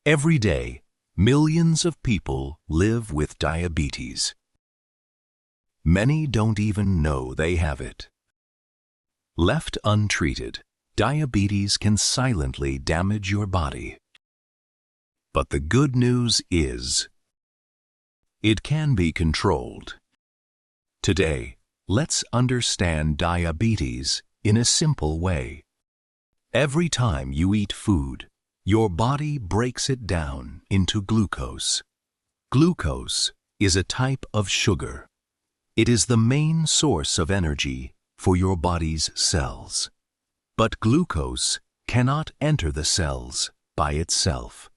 Every day, millions of people live with diabetes. Many don't even know they have it. Left untreated, diabetes can silently damage your body. But the good news is, it can be controlled. Today, let's understand diabetes in a simple way. Every time you eat food, your body breaks it down into glucose. Glucose is a type of sugar. It is the main source of energy for your body's cells. But glucose cannot enter the cells by itself.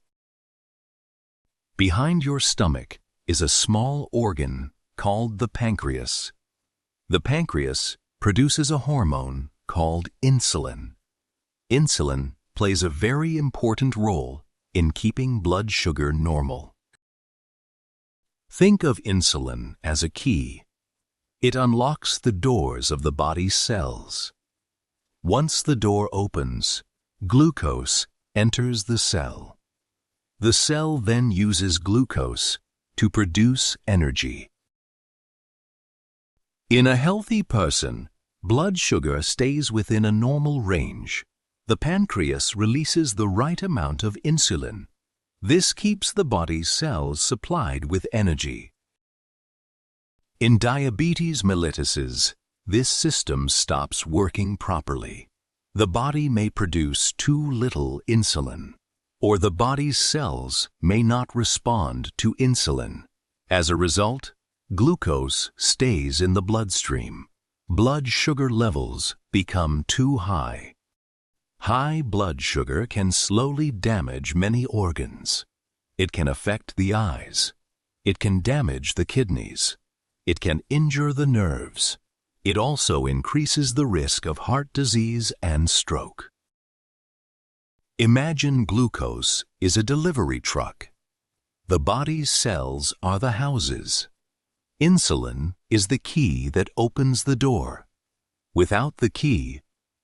Behind your stomach is a small organ called the pancreas. The pancreas produces a hormone called insulin. Insulin plays a very important role in keeping blood sugar normal. Think of insulin as a key. It unlocks the doors of the body's cells. Once the door opens, glucose enters the cell. The cell then uses glucose to produce energy. In a healthy person, blood sugar stays within a normal range. The pancreas releases the right amount of insulin. This keeps the body's cells supplied with energy. In diabetes mellitus, this system stops working properly. The body may produce too little insulin, or the body's cells may not respond to insulin. As a result, glucose stays in the bloodstream. Blood sugar levels become too high. High blood sugar can slowly damage many organs. It can affect the eyes. It can damage the kidneys. It can injure the nerves. It also increases the risk of heart disease and stroke. Imagine glucose is a delivery truck. The body's cells are the houses. Insulin is the key that opens the door. Without the key,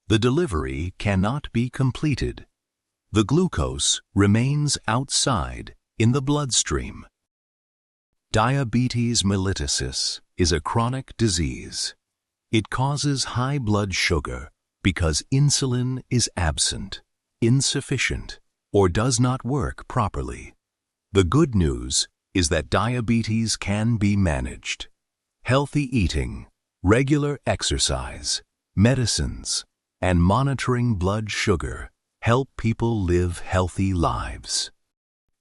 the delivery cannot be completed. The glucose remains outside in the bloodstream. Diabetes mellitus is a chronic disease. It causes high blood sugar because insulin is absent, insufficient, or does not work properly. The good news is that diabetes can be managed. Healthy eating, regular exercise, medicines, and monitoring blood sugar help people live healthy lives.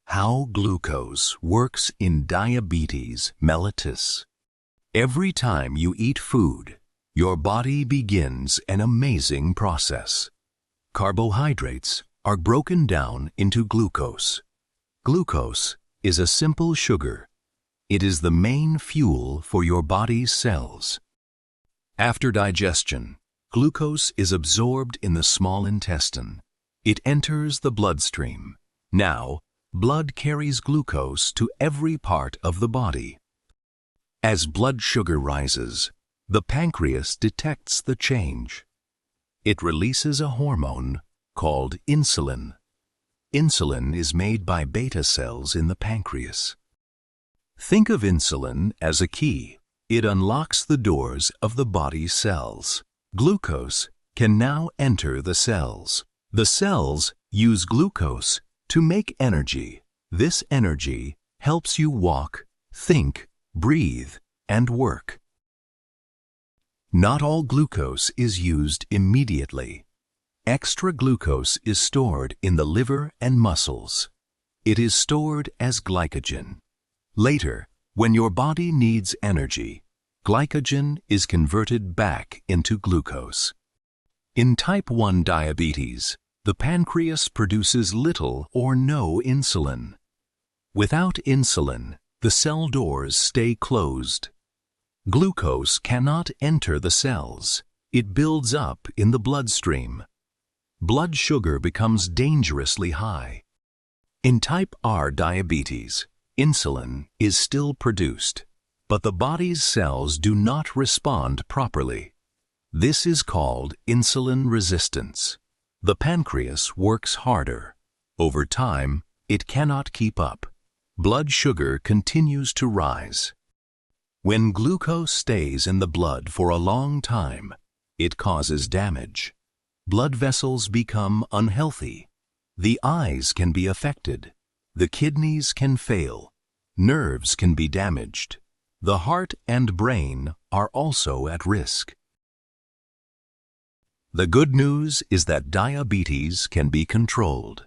How glucose works in diabetes mellitus. Every time you eat food, your body begins an amazing process. Carbohydrates are broken down into glucose. Glucose is a simple sugar. It is the main fuel for your body's cells. After digestion, glucose is absorbed in the small intestine. It enters the bloodstream. Now, blood carries glucose to every part of the body. As blood sugar rises, the pancreas detects the change. It releases a hormone called insulin. Insulin is made by beta cells in the pancreas. Think of insulin as a key. It unlocks the doors of the body's cells. Glucose can now enter the cells. The cells use glucose to make energy. This energy helps you walk, think, breathe, and work. Not all glucose is used immediately. Extra glucose is stored in the liver and muscles. It is stored as glycogen. Later, when your body needs energy, glycogen is converted back into glucose. In type 1 diabetes, the pancreas produces little or no insulin. Without insulin, the cell doors stay closed. Glucose cannot enter the cells. It builds up in the bloodstream. Blood sugar becomes dangerously high. In type R diabetes, insulin is still produced, but the body's cells do not respond properly. This is called insulin resistance. The pancreas works harder. Over time, it cannot keep up. Blood sugar continues to rise. When glucose stays in the blood for a long time, it causes damage. Blood vessels become unhealthy. The eyes can be affected. The kidneys can fail. Nerves can be damaged. The heart and brain are also at risk. The good news is that diabetes can be controlled.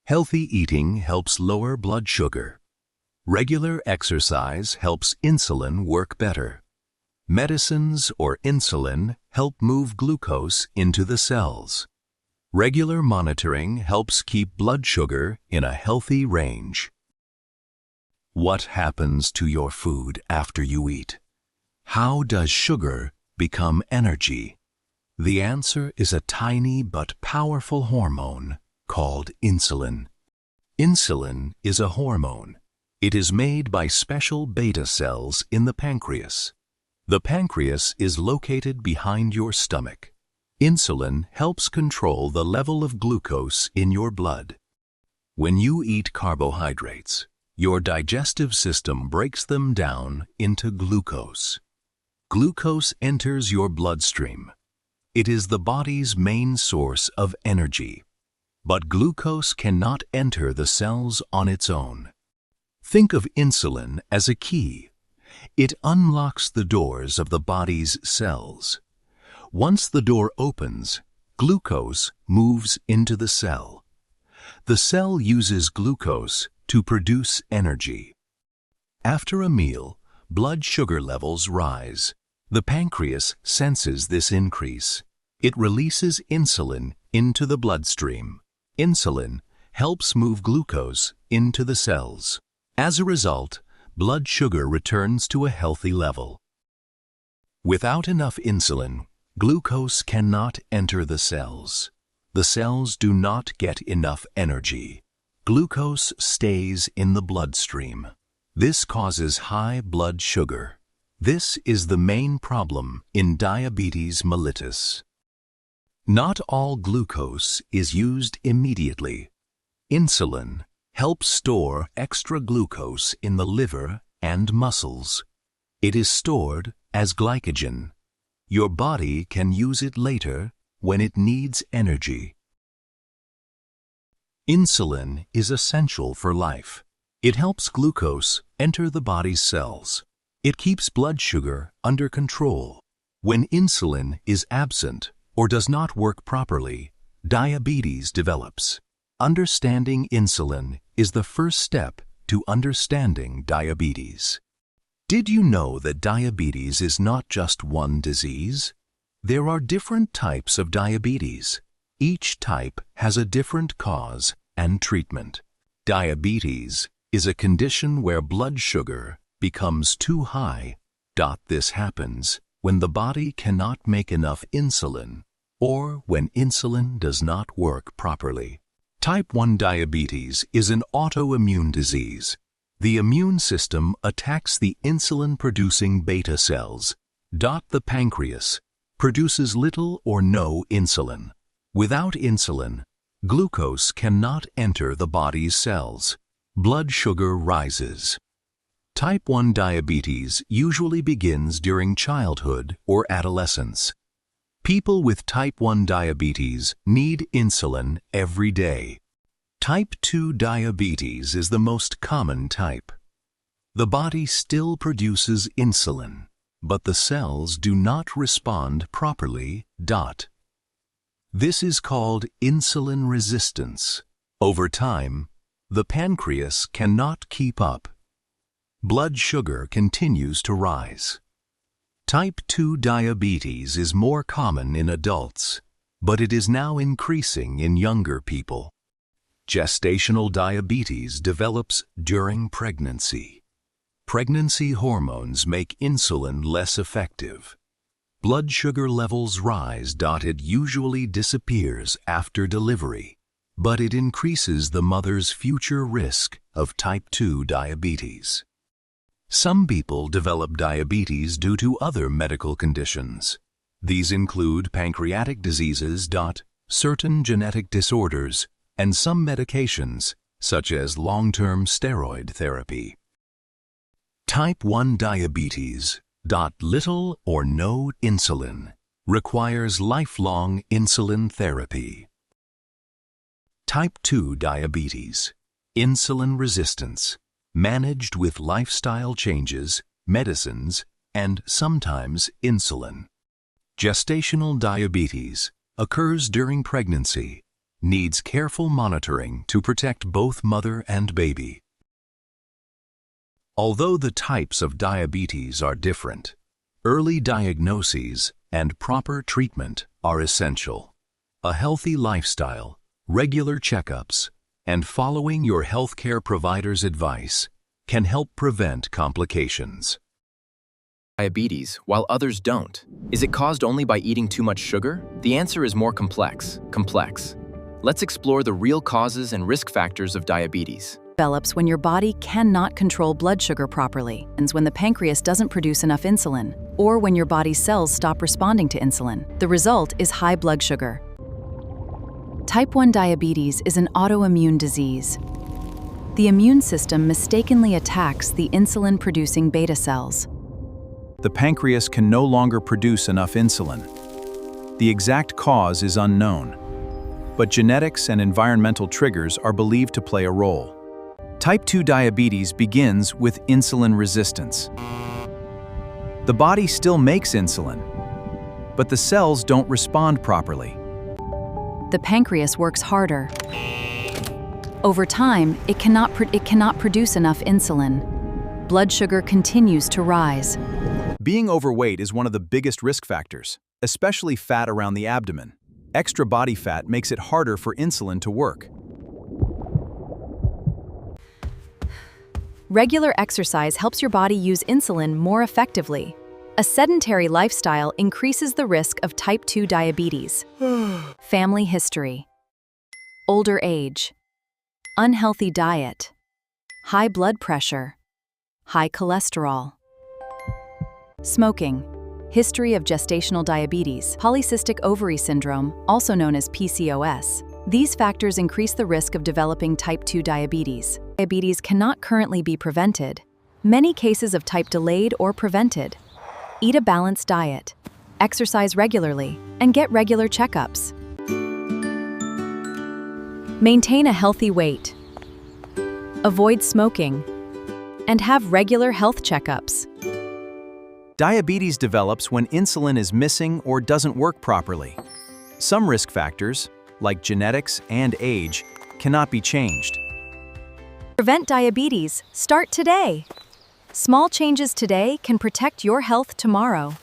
Healthy eating helps lower blood sugar. Regular exercise helps insulin work better. Medicines or insulin help move glucose into the cells. Regular monitoring helps keep blood sugar in a healthy range. What happens to your food after you eat? How does sugar become energy? The answer is a tiny but powerful hormone called insulin. Insulin is a hormone. It is made by special beta cells in the pancreas. The pancreas is located behind your stomach. Insulin helps control the level of glucose in your blood. When you eat carbohydrates, your digestive system breaks them down into glucose. Glucose enters your bloodstream. It is the body's main source of energy. But glucose cannot enter the cells on its own. Think of insulin as a key. It unlocks the doors of the body's cells. Once the door opens, glucose moves into the cell. The cell uses glucose to produce energy. After a meal, blood sugar levels rise. The pancreas senses this increase. It releases insulin into the bloodstream. Insulin helps move glucose into the cells. As a result, blood sugar returns to a healthy level. Without enough insulin, glucose cannot enter the cells. The cells do not get enough energy. Glucose stays in the bloodstream. This causes high blood sugar. This is the main problem in diabetes mellitus. Not all glucose is used immediately. Insulin helps store extra glucose in the liver and muscles. It is stored as glycogen. Your body can use it later when it needs energy. Insulin is essential for life. It helps glucose enter the body's cells. It keeps blood sugar under control. When insulin is absent or does not work properly, diabetes develops. Understanding insulin is the first step to understanding diabetes. Did you know that diabetes is not just one disease? There are different types of diabetes. Each type has a different cause and treatment. Diabetes is a condition where blood sugar becomes too high. This happens when the body cannot make enough insulin or when insulin does not work properly. Type 1 diabetes is an autoimmune disease. The immune system attacks the insulin-producing beta cells. The pancreas produces little or no insulin. Without insulin, glucose cannot enter the body's cells. Blood sugar rises. Type 1 diabetes usually begins during childhood or adolescence. People with type 1 diabetes need insulin every day. Type 2 diabetes is the most common type. The body still produces insulin, but the cells do not respond properly. This is called insulin resistance. Over time, the pancreas cannot keep up. Blood sugar continues to rise. Type 2 diabetes is more common in adults, but it is now increasing in younger people. Gestational diabetes develops during pregnancy. Pregnancy hormones make insulin less effective. Blood sugar levels rise. It usually disappears after delivery, but it increases the mother's future risk of type 2 diabetes. Some people develop diabetes due to other medical conditions. These include pancreatic diseases. Certain genetic disorders, and some medications such as long-term steroid therapy. Type 1 diabetes, little or no insulin, requires lifelong insulin therapy. Type 2 diabetes, insulin resistance, managed with lifestyle changes, medicines, and sometimes insulin. Gestational diabetes occurs during pregnancy, needs careful monitoring to protect both mother and baby. Although the types of diabetes are different, early diagnoses and proper treatment are essential. A healthy lifestyle, regular checkups, and following your healthcare provider's advice can help prevent complications. Diabetes, while others don't. Is it caused only by eating too much sugar? The answer is more complex. Let's explore the real causes and risk factors of diabetes. Develops when your body cannot control blood sugar properly, and when the pancreas doesn't produce enough insulin, or when your body's cells stop responding to insulin. The result is high blood sugar. Type 1 diabetes is an autoimmune disease. The immune system mistakenly attacks the insulin-producing beta cells. The pancreas can no longer produce enough insulin. The exact cause is unknown, but genetics and environmental triggers are believed to play a role. Type 2 diabetes begins with insulin resistance. The body still makes insulin, but the cells don't respond properly. The pancreas works harder. Over time, it cannot produce enough insulin. Blood sugar continues to rise. Being overweight is one of the biggest risk factors, especially fat around the abdomen. Extra body fat makes it harder for insulin to work. Regular exercise helps your body use insulin more effectively. A sedentary lifestyle increases the risk of type 2 diabetes. Family history. Older age. Unhealthy diet. High blood pressure. High cholesterol. Smoking. History of gestational diabetes, polycystic ovary syndrome, also known as PCOS. These factors increase the risk of developing type 2 diabetes. Diabetes cannot currently be prevented. Many cases of type delayed or prevented. Eat a balanced diet, exercise regularly, and get regular checkups. Maintain a healthy weight. Avoid smoking, and have regular health checkups. Diabetes develops when insulin is missing or doesn't work properly. Some risk factors, like genetics and age, cannot be changed. Prevent diabetes. Start today. Small changes today can protect your health tomorrow.